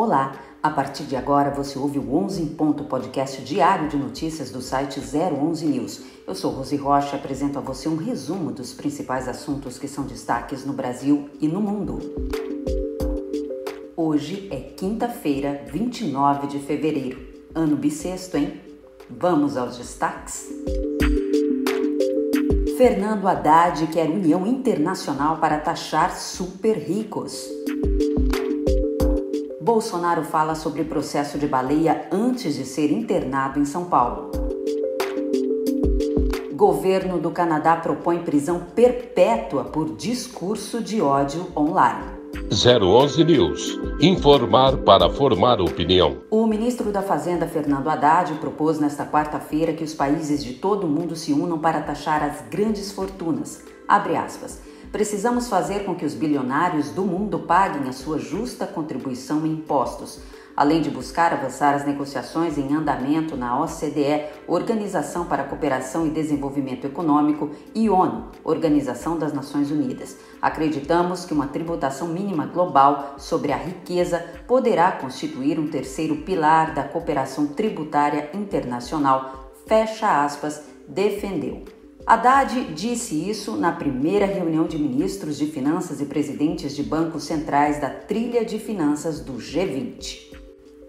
Olá, a partir de agora você ouve o 11 em Ponto, podcast diário de notícias do site 011 News. Eu sou Rosi Rocha e apresento a você um resumo dos principais assuntos que são destaques no Brasil e no mundo. Hoje é quinta-feira, 29 de fevereiro, ano bissexto, hein? Vamos aos destaques? Fernando Haddad quer união internacional para taxar super ricos. Bolsonaro fala sobre processo de baleia antes de ser internado em São Paulo. Governo do Canadá propõe prisão perpétua por discurso de ódio online. 011 News. Informar para formar opinião. O ministro da Fazenda, Fernando Haddad, propôs nesta quarta-feira que os países de todo o mundo se unam para taxar as grandes fortunas. Abre aspas. Precisamos fazer com que os bilionários do mundo paguem a sua justa contribuição em impostos, além de buscar avançar as negociações em andamento na OCDE, Organização para a Cooperação e Desenvolvimento Econômico, e ONU, Organização das Nações Unidas. Acreditamos que uma tributação mínima global sobre a riqueza poderá constituir um terceiro pilar da cooperação tributária internacional, fecha aspas, defendeu. Haddad disse isso na primeira reunião de ministros de finanças e presidentes de bancos centrais da trilha de finanças do G20.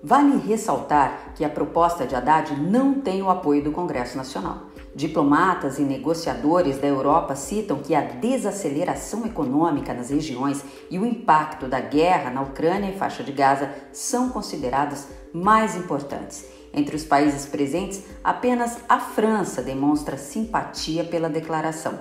Vale ressaltar que a proposta de Haddad não tem o apoio do Congresso Nacional. Diplomatas e negociadores da Europa citam que a desaceleração econômica nas regiões e o impacto da guerra na Ucrânia e faixa de Gaza são considerados mais importantes. Entre os países presentes, apenas a França demonstra simpatia pela declaração.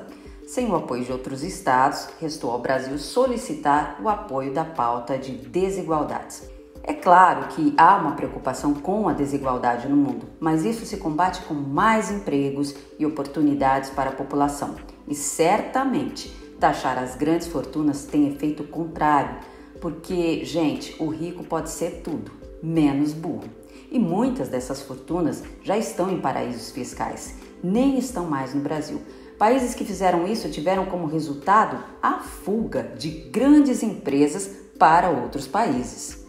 Sem o apoio de outros estados, restou ao Brasil solicitar o apoio da pauta de desigualdades. É claro que há uma preocupação com a desigualdade no mundo, mas isso se combate com mais empregos e oportunidades para a população. E certamente, taxar as grandes fortunas tem efeito contrário, porque, gente, o rico pode ser tudo, menos burro. E muitas dessas fortunas já estão em paraísos fiscais, nem estão mais no Brasil. Países que fizeram isso tiveram como resultado a fuga de grandes empresas para outros países.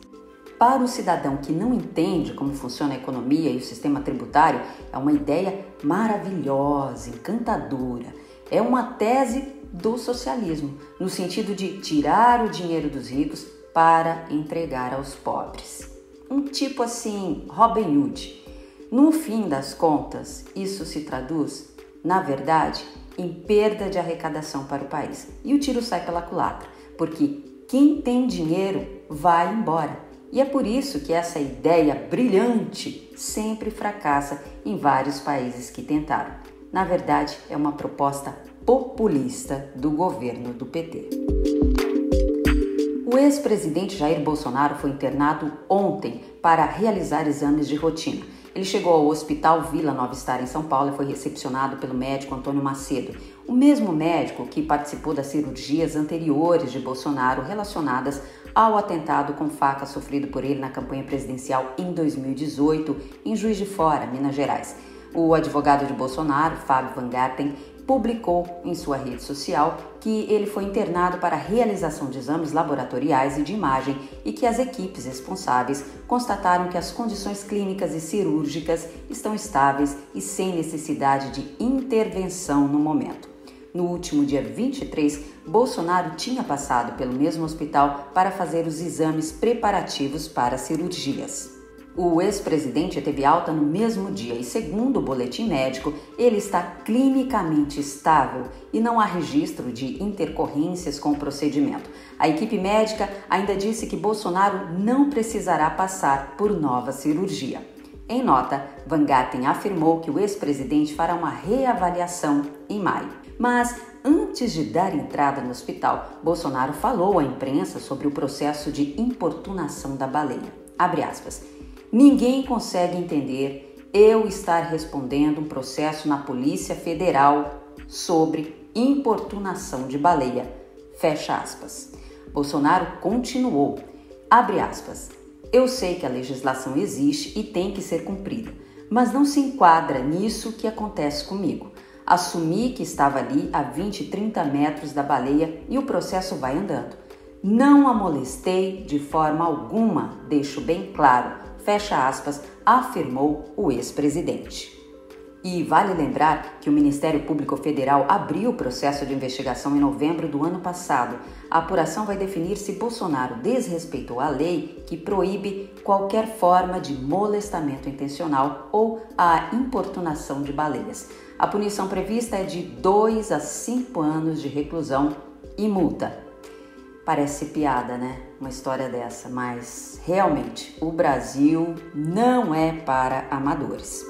Para o cidadão que não entende como funciona a economia e o sistema tributário, é uma ideia maravilhosa, encantadora. É uma tese do socialismo, no sentido de tirar o dinheiro dos ricos para entregar aos pobres. Um tipo assim, Robin Hood. No fim das contas, isso se traduz, na verdade, em perda de arrecadação para o país. E o tiro sai pela culatra, porque quem tem dinheiro vai embora. E é por isso que essa ideia brilhante sempre fracassa em vários países que tentaram. Na verdade, é uma proposta populista do governo do PT. O ex-presidente Jair Bolsonaro foi internado ontem para realizar exames de rotina. Ele chegou ao Hospital Vila Nova Star em São Paulo e foi recepcionado pelo médico Antônio Macedo, o mesmo médico que participou das cirurgias anteriores de Bolsonaro relacionadas ao atentado com faca sofrido por ele na campanha presidencial em 2018, em Juiz de Fora, Minas Gerais. O advogado de Bolsonaro, Fábio Van Garten, publicou em sua rede social que ele foi internado para a realização de exames laboratoriais e de imagem e que as equipes responsáveis constataram que as condições clínicas e cirúrgicas estão estáveis e sem necessidade de intervenção no momento. No último dia 23, Bolsonaro tinha passado pelo mesmo hospital para fazer os exames preparativos para cirurgias. O ex-presidente teve alta no mesmo dia e, segundo o boletim médico, ele está clinicamente estável e não há registro de intercorrências com o procedimento. A equipe médica ainda disse que Bolsonaro não precisará passar por nova cirurgia. Em nota, Van Garten afirmou que o ex-presidente fará uma reavaliação em maio. Mas, antes de dar entrada no hospital, Bolsonaro falou à imprensa sobre o processo de importunação da baleia. Abre aspas. Ninguém consegue entender eu estar respondendo um processo na Polícia Federal sobre importunação de baleia. Fecha aspas. Bolsonaro continuou. Abre aspas. Eu sei que a legislação existe e tem que ser cumprida, mas não se enquadra nisso que acontece comigo. Assumi que estava ali a 20, 30 metros da baleia e o processo vai andando. Não a molestei de forma alguma, deixo bem claro, fecha aspas, afirmou o ex-presidente. E vale lembrar que o Ministério Público Federal abriu o processo de investigação em novembro do ano passado. A apuração vai definir se Bolsonaro desrespeitou a lei que proíbe qualquer forma de molestamento intencional ou a importunação de baleias. A punição prevista é de 2 a 5 anos de reclusão e multa. Parece piada, né? Uma história dessa, mas realmente o Brasil não é para amadores.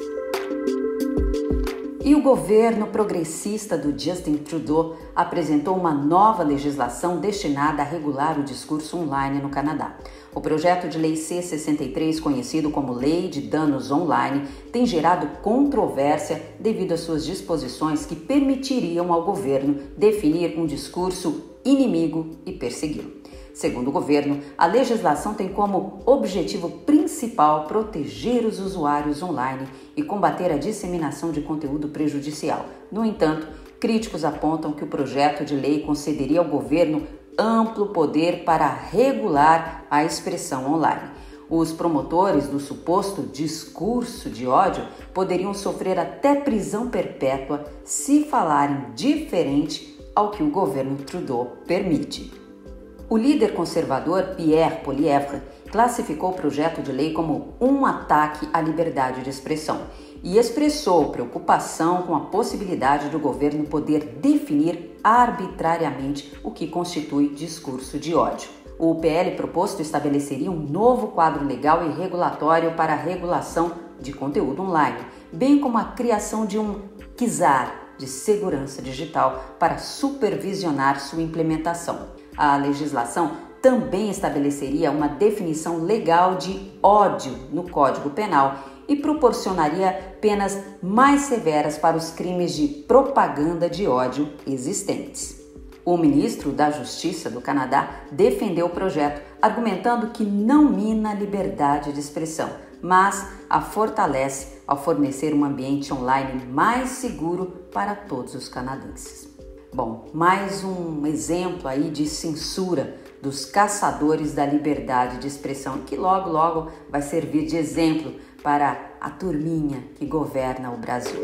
E o governo progressista do Justin Trudeau apresentou uma nova legislação destinada a regular o discurso online no Canadá. O projeto de lei C-63, conhecido como Lei de Danos Online, tem gerado controvérsia devido às suas disposições que permitiriam ao governo definir um discurso inimigo e persegui-lo. Segundo o governo, a legislação tem como objetivo principal proteger os usuários online e combater a disseminação de conteúdo prejudicial. No entanto, críticos apontam que o projeto de lei concederia ao governo amplo poder para regular a expressão online. Os promotores do suposto discurso de ódio poderiam sofrer até prisão perpétua se falarem diferente ao que o governo Trudeau permite. O líder conservador Pierre Poilievre classificou o projeto de lei como um ataque à liberdade de expressão e expressou preocupação com a possibilidade do governo poder definir arbitrariamente o que constitui discurso de ódio. O PL proposto estabeleceria um novo quadro legal e regulatório para a regulação de conteúdo online, bem como a criação de um czar de segurança digital para supervisionar sua implementação. A legislação também estabeleceria uma definição legal de ódio no Código Penal e proporcionaria penas mais severas para os crimes de propaganda de ódio existentes. O ministro da Justiça do Canadá defendeu o projeto, argumentando que não mina a liberdade de expressão, mas a fortalece ao fornecer um ambiente online mais seguro para todos os canadenses. Bom, mais um exemplo aí de censura dos caçadores da liberdade de expressão, que logo vai servir de exemplo para a turminha que governa o Brasil.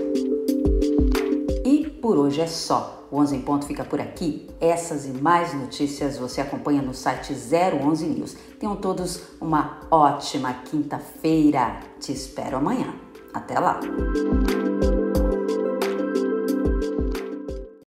E por hoje é só. O 11 em Ponto fica por aqui. Essas e mais notícias você acompanha no site 011 News. Tenham todos uma ótima quinta-feira. Te espero amanhã. Até lá!